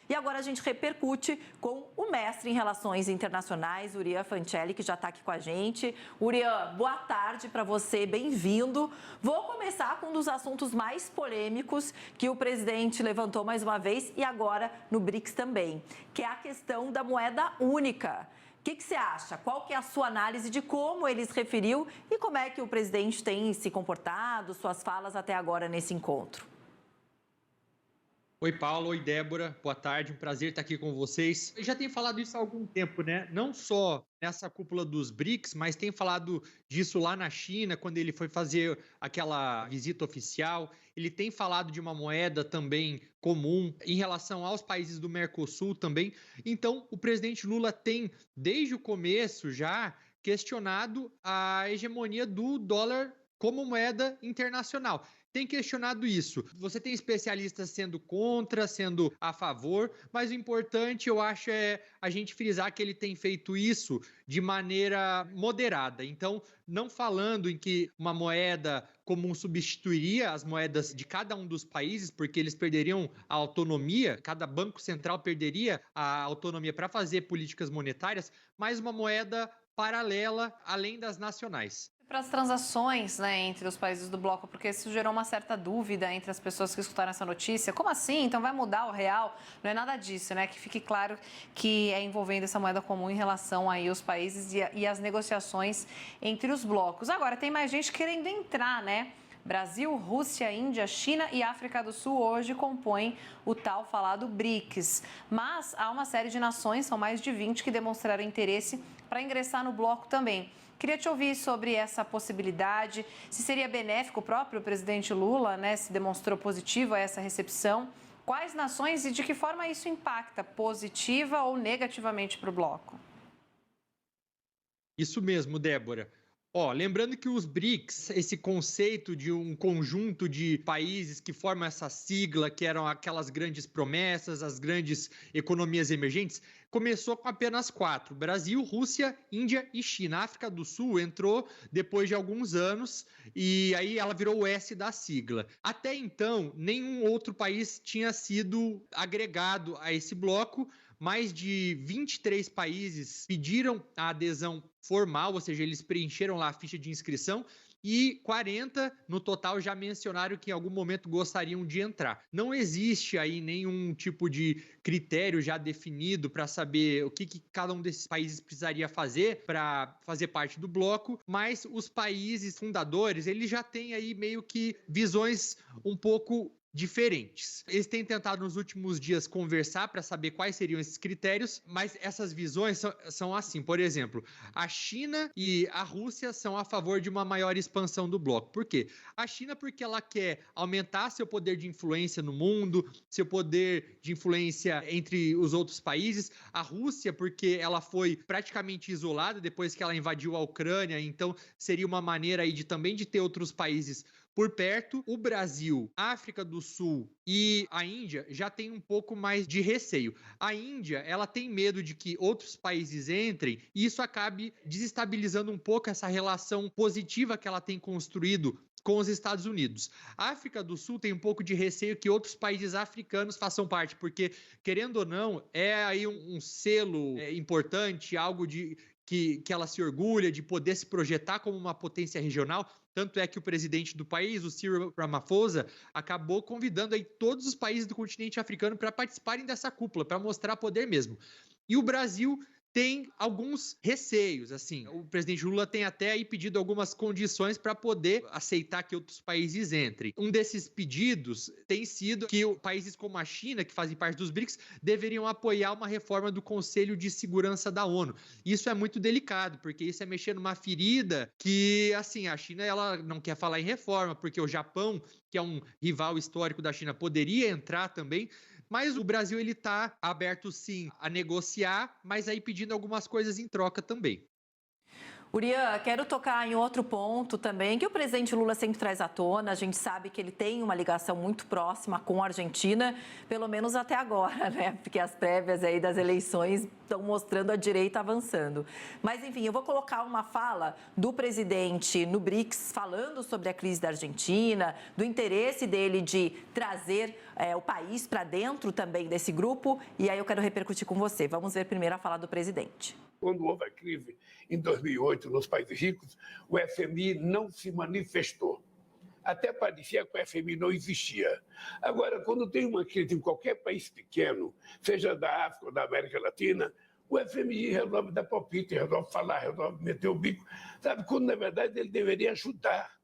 E agora a gente repercute com o mestre em Relações Internacionais, Urian Fancelli, que já está aqui com a gente. Urian, boa tarde para você, bem-vindo. Vou começar com um dos assuntos mais polêmicos que o presidente levantou mais uma vez e agora no BRICS também, que é a questão da moeda única. O que você acha? Qual que é a sua análise de como ele se referiu e como é que o presidente tem se comportado, suas falas até agora nesse encontro? Oi, Paulo. Oi, Débora. Boa tarde. Um prazer estar aqui com vocês. Eu já tenho falado isso há algum tempo, né? Não só nessa cúpula dos BRICS, mas tenho falado disso lá na China, quando ele foi fazer aquela visita oficial. Ele tem falado de uma moeda também comum em relação aos países do Mercosul também. Então, o presidente Lula tem, desde o começo já, questionado a hegemonia do dólar como moeda internacional. Tem questionado isso. Você tem especialistas sendo contra, sendo a favor, mas o importante, eu acho, é a gente frisar que ele tem feito isso de maneira moderada. Então, não falando em que uma moeda comum substituiria as moedas de cada um dos países, porque eles perderiam a autonomia, cada banco central perderia a autonomia para fazer políticas monetárias, mas uma moeda paralela além das nacionais. Para as transações, né, entre os países do bloco, porque isso gerou uma certa dúvida entre as pessoas que escutaram essa notícia. Como assim? Então vai mudar o real? Não é nada disso, né? Que fique claro que é envolvendo essa moeda comum em relação aí aos países e as negociações entre os blocos. Agora, tem mais gente querendo entrar, né? Brasil, Rússia, Índia, China e África do Sul hoje compõem o tal falado BRICS. Mas há uma série de nações, são mais de 20, que demonstraram interesse para ingressar no bloco também. Queria te ouvir sobre essa possibilidade, se seria benéfico. O próprio presidente Lula, né, se demonstrou positivo a essa recepção. Quais nações e de que forma isso impacta positiva ou negativamente para o bloco? Isso mesmo, Débora. Lembrando que os BRICS, esse conceito de um conjunto de países que formam essa sigla, que eram aquelas grandes promessas, as grandes economias emergentes, começou com apenas 4: Brasil, Rússia, Índia e China. A África do Sul entrou depois de alguns anos e aí ela virou o S da sigla. Até então, nenhum outro país tinha sido agregado a esse bloco. Mais de 23 países pediram a adesão formal, ou seja, eles preencheram lá a ficha de inscrição, e 40 no total já mencionaram que em algum momento gostariam de entrar. Não existe aí nenhum tipo de critério já definido para saber o que cada um desses países precisaria fazer para fazer parte do bloco, mas os países fundadores, eles já têm aí meio que visões um pouco diferentes. Eles têm tentado nos últimos dias conversar para saber quais seriam esses critérios, mas essas visões são assim. Por exemplo, a China e a Rússia são a favor de uma maior expansão do bloco. Por quê? A China porque ela quer aumentar seu poder de influência no mundo, seu poder de influência entre os outros países. A Rússia porque ela foi praticamente isolada depois que ela invadiu a Ucrânia, então seria uma maneira aí de também de ter outros países por perto. O Brasil, a África do Sul e a Índia já tem um pouco mais de receio. A Índia, ela tem medo de que outros países entrem e isso acabe desestabilizando um pouco essa relação positiva que ela tem construído com os Estados Unidos. A África do Sul tem um pouco de receio que outros países africanos façam parte, porque, querendo ou não, é aí um selo importante, algo que ela se orgulha de poder se projetar como uma potência regional. Tanto é que o presidente do país, o Cyril Ramaphosa, acabou convidando aí todos os países do continente africano para participarem dessa cúpula, para mostrar poder mesmo. E o Brasil tem alguns receios, assim, o presidente Lula tem até aí pedido algumas condições para poder aceitar que outros países entrem. Um desses pedidos tem sido que países como a China, que fazem parte dos BRICS, deveriam apoiar uma reforma do Conselho de Segurança da ONU. Isso é muito delicado, porque isso é mexer numa ferida que, assim, a China ela não quer falar em reforma, porque o Japão, que é um rival histórico da China, poderia entrar também. Mas o Brasil ele está aberto sim a negociar, mas aí pedindo algumas coisas em troca também. Urian, quero tocar em outro ponto também, que o presidente Lula sempre traz à tona. A gente sabe que ele tem uma ligação muito próxima com a Argentina, pelo menos até agora, né? Porque as prévias aí das eleições estão mostrando a direita avançando. Mas, enfim, eu vou colocar uma fala do presidente no BRICS, falando sobre a crise da Argentina, do interesse dele de trazer o país para dentro também desse grupo. E aí eu quero repercutir com você. Vamos ver primeiro a fala do presidente. Quando houve a crise em 2008 nos países ricos, o FMI não se manifestou. Até parecia que o FMI não existia. Agora, quando tem uma crise em qualquer país pequeno, seja da África ou da América Latina, o FMI resolve dar palpite, resolve falar, resolve meter o bico. Sabe, quando na verdade ele deveria ajudar.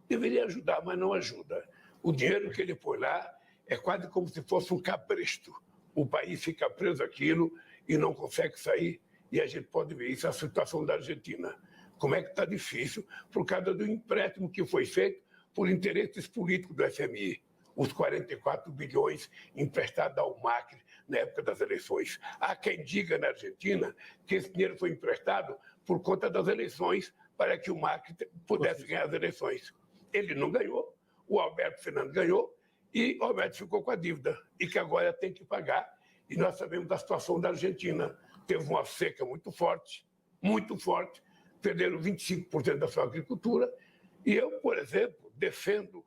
Deveria ajudar, mas não ajuda. O dinheiro que ele põe lá é quase como se fosse um cabresto. O país fica preso àquilo e não consegue sair. E a gente pode ver isso, a situação da Argentina. Como é que está difícil por causa do empréstimo que foi feito por interesses políticos do FMI. Os 44 bilhões emprestados ao Macri na época das eleições. Há quem diga na Argentina que esse dinheiro foi emprestado por conta das eleições para que o Macri pudesse ganhar as eleições. Ele não ganhou, o Alberto Fernandes ganhou e o Alberto ficou com a dívida e que agora tem que pagar. E nós sabemos da situação da Argentina. Teve uma seca muito forte, perderam 25% da sua agricultura. E eu, por exemplo, defendo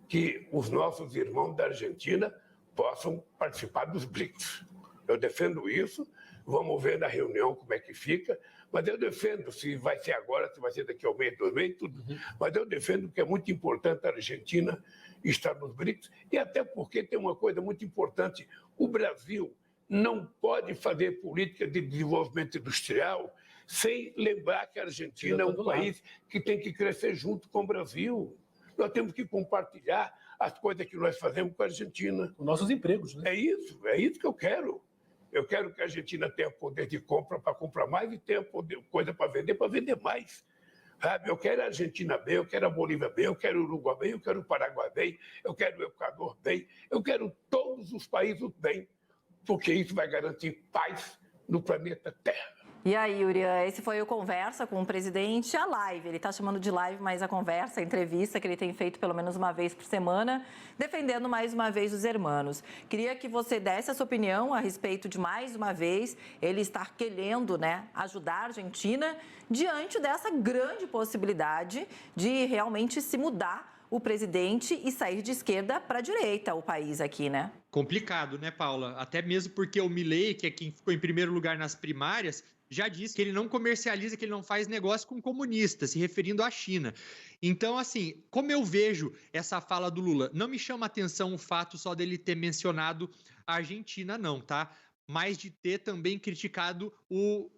que os nossos irmãos da Argentina possam participar dos BRICS. Eu defendo isso, vamos ver na reunião como é que fica, mas eu defendo, se vai ser agora, se vai ser daqui ao mês, 2 meses, tudo. Mas eu defendo que é muito importante a Argentina estar nos BRICS, e até porque tem uma coisa muito importante, o Brasil não pode fazer política de desenvolvimento industrial sem lembrar que a Argentina é um país que tem que crescer junto com o Brasil. Nós temos que compartilhar as coisas que nós fazemos com a Argentina. Os nossos empregos, né? É isso que eu quero. Eu quero que a Argentina tenha poder de compra para comprar mais e tenha coisa para vender mais. Sabe? Eu quero a Argentina bem, eu quero a Bolívia bem, eu quero o Uruguai bem, eu quero o Paraguai bem, eu quero o Equador bem, eu quero todos os países bem, porque isso vai garantir paz no planeta Terra. E aí, Urian, esse foi o Conversa com o presidente, a live. Ele está chamando de live, mas a conversa, a entrevista que ele tem feito pelo menos uma vez por semana, defendendo mais uma vez os hermanos. Queria que você desse a sua opinião a respeito de, mais uma vez, ele estar querendo, né, ajudar a Argentina diante dessa grande possibilidade de realmente se mudar o presidente e sair de esquerda para a direita o país aqui, né? Complicado, né, Paula? Até mesmo porque o Milei, que é quem ficou em primeiro lugar nas primárias, já disse que ele não comercializa, que ele não faz negócio com comunistas, se referindo à China. Então, assim, como eu vejo essa fala do Lula, não me chama atenção o fato só dele ter mencionado a Argentina, não, tá? Mas de ter também criticado o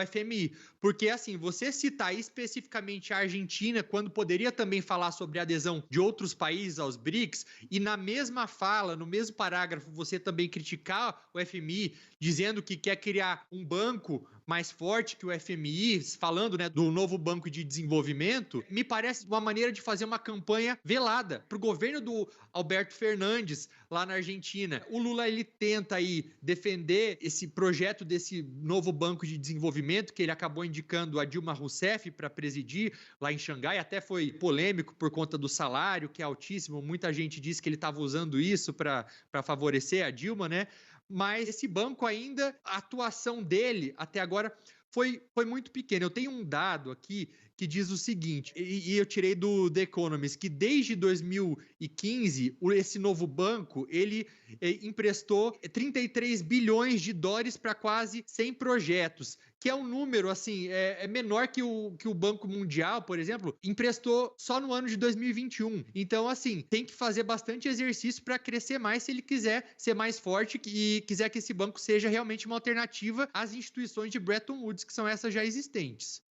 FMI. Porque, assim, você citar especificamente a Argentina, quando poderia também falar sobre a adesão de outros países aos BRICS, e na mesma fala, no mesmo parágrafo, você também criticar o FMI, dizendo que quer criar um banco mais forte que o FMI, falando, né, do novo Banco de Desenvolvimento, me parece uma maneira de fazer uma campanha velada para o governo do Alberto Fernandes lá na Argentina. O Lula, ele tenta aí defender esse projeto desse novo Banco de Desenvolvimento, que ele acabou indicando a Dilma Rousseff para presidir lá em Xangai, até foi polêmico por conta do salário, que é altíssimo, muita gente disse que ele estava usando isso para favorecer a Dilma, né? Mas esse banco ainda, a atuação dele até agora foi muito pequena. Eu tenho um dado aqui que diz o seguinte, e eu tirei do The Economist, que desde 2015, esse novo banco, ele emprestou 33 bilhões de dólares para quase 100 projetos, que é um número, assim, é menor que o Banco Mundial, por exemplo, emprestou só no ano de 2021. Então, assim, tem que fazer bastante exercício para crescer mais se ele quiser ser mais forte e quiser que esse banco seja realmente uma alternativa às instituições de Bretton Woods, que são essas já existentes.